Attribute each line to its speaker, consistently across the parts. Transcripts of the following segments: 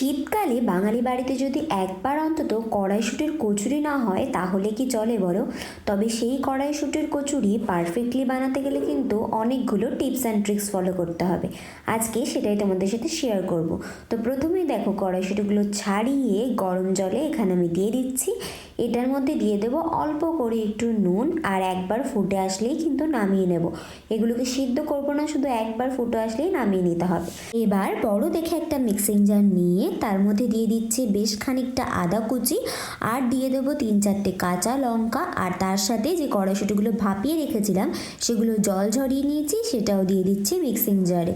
Speaker 1: শীতকালে বাঙালি বাড়িতে যদি একবার অন্তত কড়াইশুঁটির কচুরি না হয় তাহলে কি চলে বলো? তবে সেই কড়াইশুঁটির কচুরি পারফেক্টলি বানাতে গেলে কিন্তু অনেকগুলো টিপস অ্যান্ড ট্রিক্স ফলো করতে হবে। আজকে সেটাই তোমাদের সাথে শেয়ার করব। তো প্রথমেই দেখো, কড়াইশুঁটিগুলো ছাড়িয়ে গরম জলে এখানে আমি দিয়ে দিচ্ছি। এটার মধ্যে দিয়ে দেবো অল্প করে একটু নুন, আর একবার ফুটে আসলেই কিন্তু নামিয়ে নেব। এগুলোকে সিদ্ধ করবো না, শুধু একবার ফুটে আসলেই নামিয়ে নিতে হবে। এবার বড় দেখে একটা মিক্সিং জার নিয়ে তার মধ্যে দিয়ে দিচ্ছি বেশ খানিকটা আদা কুচি, আর দিয়ে দেবো 3-4টে কাঁচা লঙ্কা, আর তার সাথে যে কড়াইশুঁটিগুলো ভাপিয়ে রেখেছিলাম সেগুলো জল ঝরিয়ে নিয়েছি, সেটাও দিয়ে দিচ্ছি মিক্সিং জারে।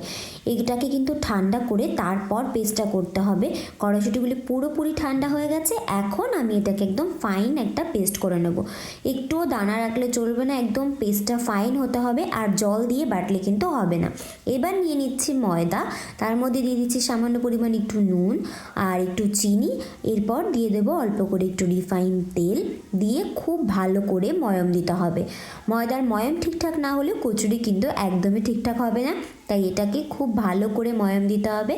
Speaker 1: এটাকে কিন্তু ঠান্ডা করে তারপর পেস্টটা করতে হবে। কড়াইশুঁটিগুলো পুরোপুরি ঠান্ডা হয়ে গেছে, এখন আমি এটাকে একদম ফাইন একটা পেস্ট করে নেব। একটুও দানা রাখলে চলবে না, একদম পেস্টটা ফাইন হতে হবে, আর জল দিয়ে বাটলে কিন্তু হবে না। এবার নিয়ে নিচ্ছি ময়দা, তার মধ্যে দিয়ে দিচ্ছি সামান্য পরিমাণ একটু নুন আর একটু চিনি। এরপর দিয়ে দেবো অল্প করে একটু রিফাইন তেল, দিয়ে খুব ভালো করে ময়ম দিতে হবে। ময়দার ময়ম ঠিকঠাক না হলে কচুরি কিন্তু একদমই ঠিকঠাক হবে না, তাই এটাকে খুব ভালো করে ময়ম দিতে হবে।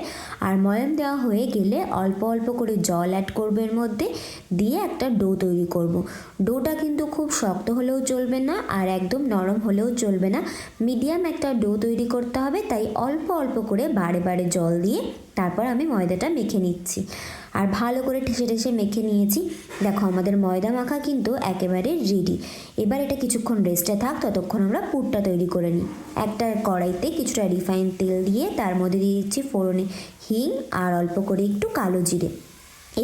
Speaker 1: আর ময়ম দেওয়া হয়ে গেলে অল্প অল্প করে জল অ্যাড করবো এর মধ্যে, দিয়ে একটা ডো তৈরি করব। ডোটা কিন্তু খুব শক্ত হলেও চলবে না, আর একদম নরম হলেও চলবে না, মিডিয়াম একটা ডো তৈরি করতে হবে। তাই অল্প অল্প করে বারে বারে জল দিয়ে তারপর আমি ময়দাটা মেখে নিচ্ছি, আর ভালো করে ঠেসে ঠেসে মেখে নিয়েছি। দেখো, আমাদের ময়দা মাখা কিন্তু একেবারে রেডি। এবার এটা কিছুক্ষণ রেস্টে থাক, ততক্ষণ আমরা পুরটা তৈরি করে নিই। একটা কড়াইতে কিছুটা রিফাইন তেল দিয়ে তার মধ্যে দিয়ে দিচ্ছি ফোড়নে হিং আর অল্প করে একটু কালো জিরে।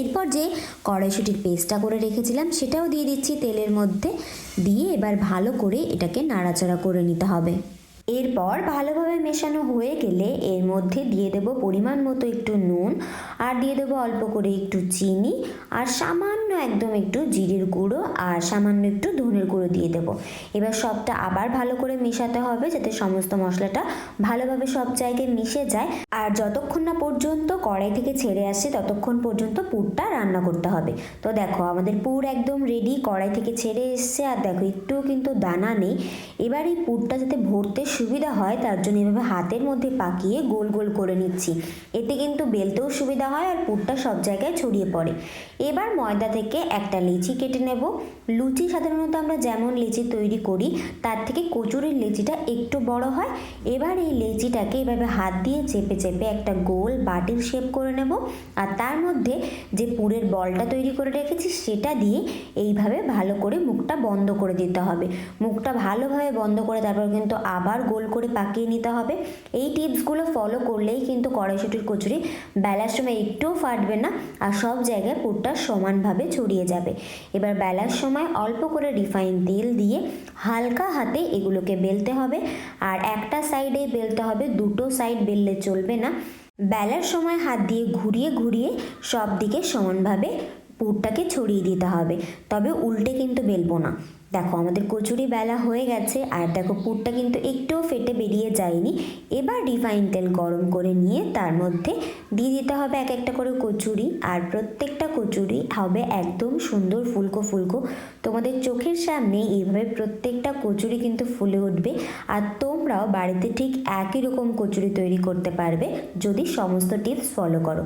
Speaker 1: এরপর যে কড়াইশুঁটির পেস্টটা করে রেখেছিলাম সেটাও দিয়ে দিচ্ছি তেলের মধ্যে, দিয়ে এবার ভালো করে এটাকে নাড়াচাড়া করে নিতে হবে। এরপর ভালোভাবে মেশানো হয়ে গেলে এর মধ্যে দিয়ে দেব পরিমাণ মতো একটু নুন, আর দিয়ে দেবো অল্প করে একটু চিনি, আর সামান্য একদম একটু জিরের গুঁড়ো, আর সামান্য একটু ধনের গুঁড়ো দিয়ে দেব। এবার সবটা আবার ভালো করে মেশাতে হবে, যাতে সমস্ত মশলাটা ভালোভাবে সব জায়গায় মিশে যায়। আর যতক্ষণ না পর্যন্ত কড়াই থেকে ছেড়ে আসে ততক্ষণ পর্যন্ত পুরটা রান্না করতে হবে। তো দেখো, আমাদের পুর একদম রেডি, কড়াই থেকে ছেড়ে এসছে, আর দেখো একটুও কিন্তু দানা নেই। এবার এই পুরটা যাতে ভরতে সুবিধা হয় তার জন্য এভাবে হাতের মধ্যে পাকিয়ে গোল গোল করে নিচ্ছি। এতে কিন্তু বেলতেও সুবিধা হয়, আর পুরটা সব জায়গায় ছড়িয়ে পড়ে। এবার ময়দা থেকে একটা লেচি কেটে নেব। লুচি সাধারণত আমরা যেমন লেচি তৈরি করি তার থেকে কচুরির লেচিটা একটু বড় হয়। এবার এই লেচিটাকে এভাবে হাত দিয়ে চেপে চেপে একটা গোল বাটির শেপ করে নেব, আর তার মধ্যে যে পুরের বলটা তৈরি করে রেখেছি সেটা দিয়ে এইভাবে ভালো করে মুখটা বন্ধ করে দিতে হবে। মুখটা ভালোভাবে বন্ধ করে তারপর কিন্তু আবার গোল করে পাকিয়ে নিতে হবে। এই টিপসগুলো ফলো করলেই কিন্তু কড়াইশুঁটির কচুরি বেলার সময় একটুও ফাটবে না, আর সব জায়গায় পুরটা সমানভাবে ছড়িয়ে যাবে। এবার বেলার সময় অল্প করে রিফাইন তেল দিয়ে হালকা হাতে এগুলোকে বেলতে হবে, আর একটা সাইডে বেলতে হবে, দুটো সাইড বেললে চলবে না। বেলার সময় হাত দিয়ে ঘুরিয়ে ঘুরিয়ে সব দিকে সমানভাবে পুরটাকে ছড়িয়ে দিতে হবে, তবে উল্টে কিন্তু বেলবো না। দেখো, আমাদের কচুরি বেলা হয়ে গেছে, আর দেখো পুরটা কিন্তু একটুও ফেটে বেরিয়ে যায়নি। এবার রিফাইন তেল গরম করে নিয়ে তার মধ্যে দিয়ে দিতে হবে এক একটা করে কচুরি, আর প্রত্যেকটা কচুরি হবে একদম সুন্দর ফুলকো ফুলকো। তোমাদের চোখের সামনে এইভাবে প্রত্যেকটা কচুরি কিন্তু ফুলে উঠবে, আর তোমরাও বাড়িতে ঠিক একই রকম কচুরি তৈরি করতে পারবে যদি সমস্ত টিপস ফলো করো।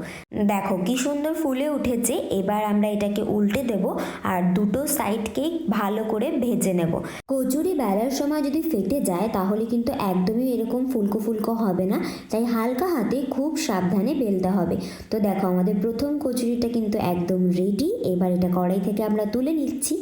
Speaker 1: দেখো কি সুন্দর ফুলে উঠেছে। এবার আমরা এটাকে উল্টে দেব, আর দুটো সাইডকে ভালো করে ভেজে নেব। কচুরি বেলার সময় যদি ফেটে যায় তাহলে কিন্তু একদমই এরকম ফুলকো ফুলকো হবে না, তাই হালকা হাতে খুব সাবধানে বেলতে হবে। তো দেখো, আমাদের প্রথম কচুরিটা কিন্তু একদম রেডি। এবার এটা কড়াই থেকে আমরা তুলে নিচ্ছি।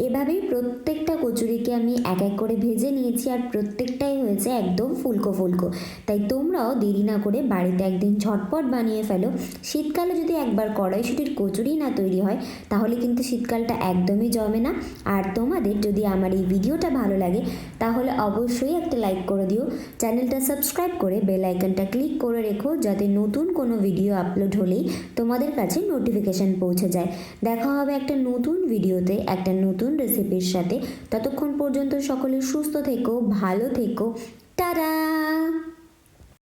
Speaker 1: এভাবেই প্রত্যেকটা কচুরিকে আমি এক এক করে ভেজে নিয়েছি, আর প্রত্যেকটাই হয়েছে একদম ফুলকো ফুলকো। তাই তোমরাও দেরি না করে বাড়িতে একদিন ঝটপট বানিয়ে ফেলো। শীতকালে যদি একবার কড়াইশুঁটির কচুরি না তৈরি হয় তাহলে কিন্তু শীতকালটা একদমই জমে না। আর তোমাদের যদি আমার এই ভিডিওটা ভালো লাগে তাহলে অবশ্যই একটা লাইক করে দিও, চ্যানেলটা সাবস্ক্রাইব করে বেল আইকনটা ক্লিক করে রেখো, যাতে নতুন কোনো ভিডিও আপলোড হলেই তোমাদের কাছে নোটিফিকেশান পৌঁছে যায়। দেখা হবে একটা নতুন ভিডিওতে একটা নতুন রেসিপির সাথে। ততক্ষণ পর্যন্ত সকলে সুস্থ থেকো, ভালো থেকো, টাটা।